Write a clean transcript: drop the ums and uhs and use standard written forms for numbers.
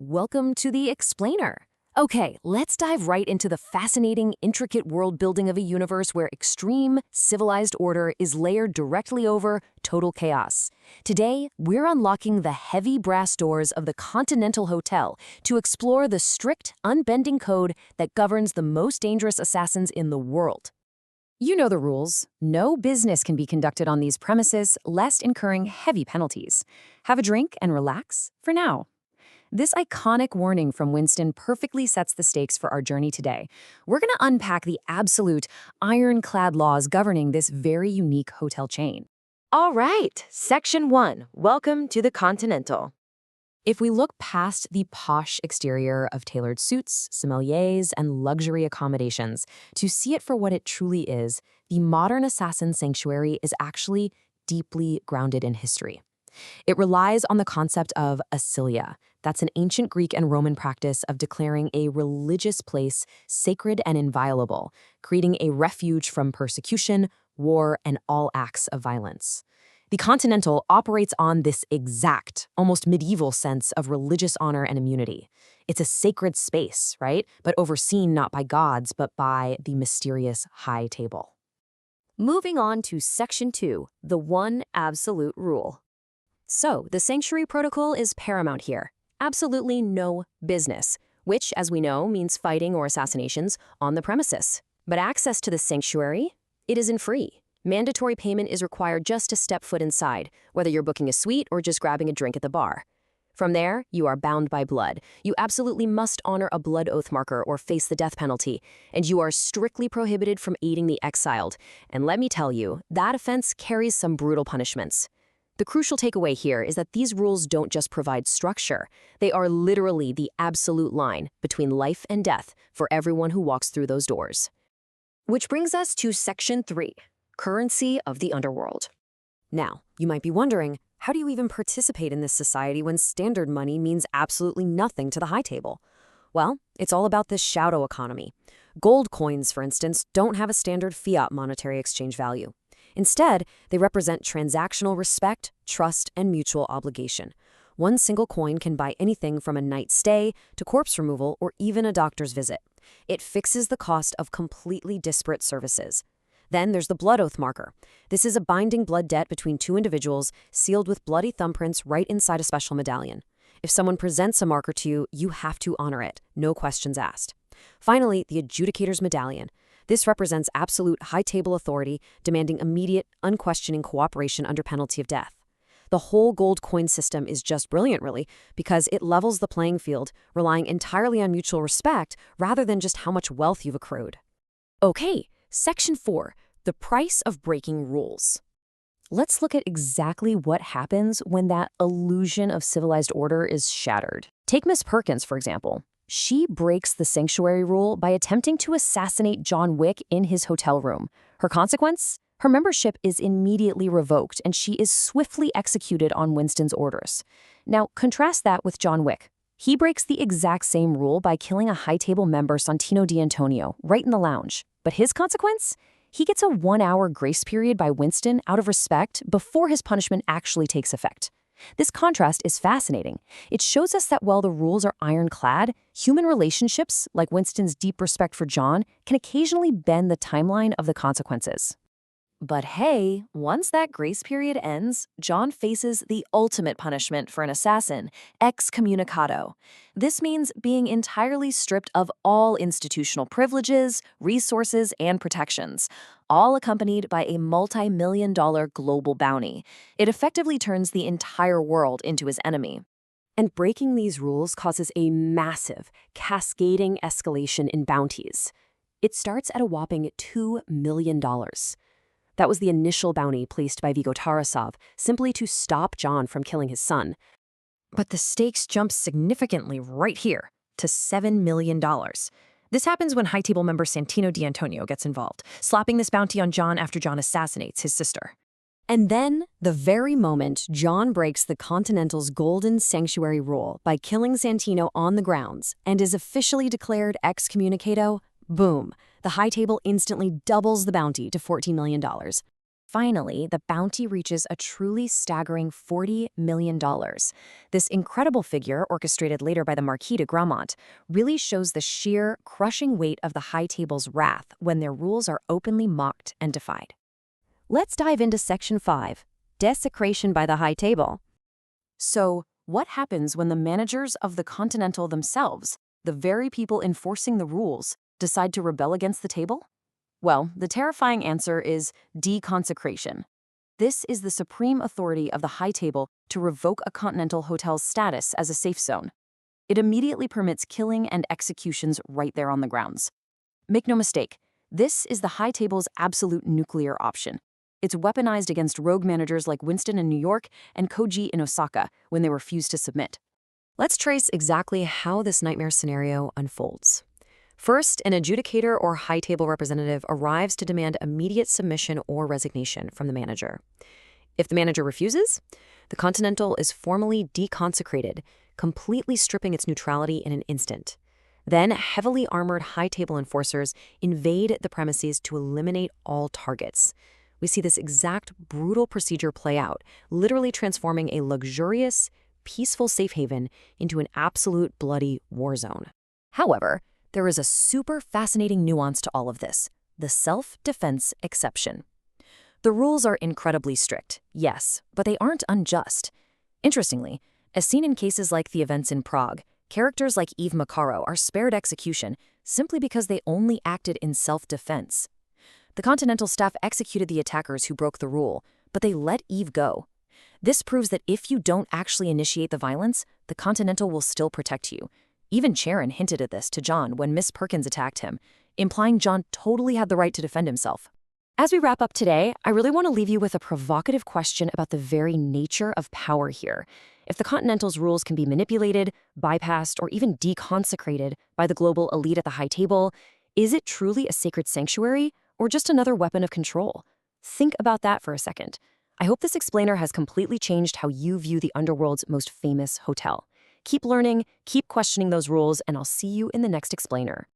Welcome to the Explainer. Okay, let's dive right into the fascinating, intricate world building of a universe where extreme, civilized order is layered directly over total chaos. Today, we're unlocking the heavy brass doors of the Continental Hotel to explore the strict, unbending code that governs the most dangerous assassins in the world. You know the rules. No business can be conducted on these premises, lest incurring heavy penalties. Have a drink and relax for now. This iconic warning from Winston perfectly sets the stakes for our journey today. We're going to unpack the absolute, ironclad laws governing this very unique hotel chain. All right, Section 1. Welcome to the Continental. If we look past the posh exterior of tailored suits, sommeliers, and luxury accommodations to see it for what it truly is, the modern assassin sanctuary is actually deeply grounded in history. It relies on the concept of asilia. That's an ancient Greek and Roman practice of declaring a religious place sacred and inviolable, creating a refuge from persecution, war, and all acts of violence. The Continental operates on this exact, almost medieval sense of religious honor and immunity. It's a sacred space, right? But overseen not by gods, but by the mysterious high table. Moving on to Section 2, the one absolute rule. So, the sanctuary protocol is paramount here. Absolutely no business, which, as we know, means fighting or assassinations on the premises. But access to the sanctuary, it isn't free. Mandatory payment is required just to step foot inside, whether you're booking a suite or just grabbing a drink at the bar. From there, you are bound by blood. You absolutely must honor a blood oath marker or face the death penalty, and you are strictly prohibited from aiding the exiled. And let me tell you, that offense carries some brutal punishments. The crucial takeaway here is that these rules don't just provide structure. They are literally the absolute line between life and death for everyone who walks through those doors. Which brings us to Section 3, currency of the underworld. Now, you might be wondering, how do you even participate in this society when standard money means absolutely nothing to the high table? Well, it's all about this shadow economy. Gold coins, for instance, don't have a standard fiat monetary exchange value. Instead, they represent transactional respect, trust, and mutual obligation. One single coin can buy anything from a night's stay to corpse removal or even a doctor's visit. It fixes the cost of completely disparate services. Then there's the blood oath marker. This is a binding blood debt between two individuals sealed with bloody thumbprints right inside a special medallion. If someone presents a marker to you, you have to honor it, no questions asked. Finally, the adjudicator's medallion. This represents absolute high-table authority, demanding immediate, unquestioning cooperation under penalty of death. The whole gold coin system is just brilliant, really, because it levels the playing field, relying entirely on mutual respect rather than just how much wealth you've accrued. Okay, Section 4, the price of breaking rules. Let's look at exactly what happens when that illusion of civilized order is shattered. Take Miss Perkins, for example. She breaks the sanctuary rule by attempting to assassinate John Wick in his hotel room. Her consequence? Her membership is immediately revoked, and she is swiftly executed on Winston's orders. Now, contrast that with John Wick. He breaks the exact same rule by killing a high-table member, Santino D'Antonio, right in the lounge. But his consequence? He gets a 1-hour grace period by Winston out of respect before his punishment actually takes effect. This contrast is fascinating. It shows us that while the rules are ironclad, human relationships, like Winston's deep respect for John, can occasionally bend the timeline of the consequences. But hey, once that grace period ends, John faces the ultimate punishment for an assassin, excommunicado. This means being entirely stripped of all institutional privileges, resources, and protections, all accompanied by a multi-million-dollar global bounty. It effectively turns the entire world into his enemy. And breaking these rules causes a massive, cascading escalation in bounties. It starts at a whopping $2 million. That was the initial bounty placed by Viggo Tarasov, simply to stop John from killing his son. But the stakes jump significantly right here, to $7 million. This happens when high-table member Santino D'Antonio gets involved, slapping this bounty on John after John assassinates his sister. And then, the very moment John breaks the Continental's golden sanctuary rule by killing Santino on the grounds and is officially declared excommunicado, boom, the high table instantly doubles the bounty to $14 million. Finally, the bounty reaches a truly staggering $40 million. This incredible figure, orchestrated later by the Marquis de Gramont, really shows the sheer, crushing weight of the High Table's wrath when their rules are openly mocked and defied. Let's dive into Section 5, Desecration by the High Table. So, what happens when the managers of the Continental themselves, the very people enforcing the rules, decide to rebel against the table? Well, the terrifying answer is deconsecration. This is the supreme authority of the High Table to revoke a Continental Hotel's status as a safe zone. It immediately permits killing and executions right there on the grounds. Make no mistake, this is the High Table's absolute nuclear option. It's weaponized against rogue managers like Winston in New York and Koji in Osaka when they refuse to submit. Let's trace exactly how this nightmare scenario unfolds. First, an adjudicator or high table representative arrives to demand immediate submission or resignation from the manager. If the manager refuses, the Continental is formally deconsecrated, completely stripping its neutrality in an instant. Then, heavily armored high table enforcers invade the premises to eliminate all targets. We see this exact brutal procedure play out, literally transforming a luxurious, peaceful safe haven into an absolute bloody war zone. However, there is a super fascinating nuance to all of this: the self-defense exception. The rules are incredibly strict, yes, but they aren't unjust. Interestingly, as seen in cases like the events in Prague, characters like Eve Maccaro are spared execution simply because they only acted in self-defense. The Continental staff executed the attackers who broke the rule, but they let Eve go. This proves that if you don't actually initiate the violence, the Continental will still protect you. Even Charon hinted at this to John when Miss Perkins attacked him, implying John totally had the right to defend himself. As we wrap up today, I really want to leave you with a provocative question about the very nature of power here. If the Continental's rules can be manipulated, bypassed, or even deconsecrated by the global elite at the High Table, is it truly a sacred sanctuary or just another weapon of control? Think about that for a second. I hope this explainer has completely changed how you view the underworld's most famous hotel. Keep learning, keep questioning those rules, and I'll see you in the next explainer.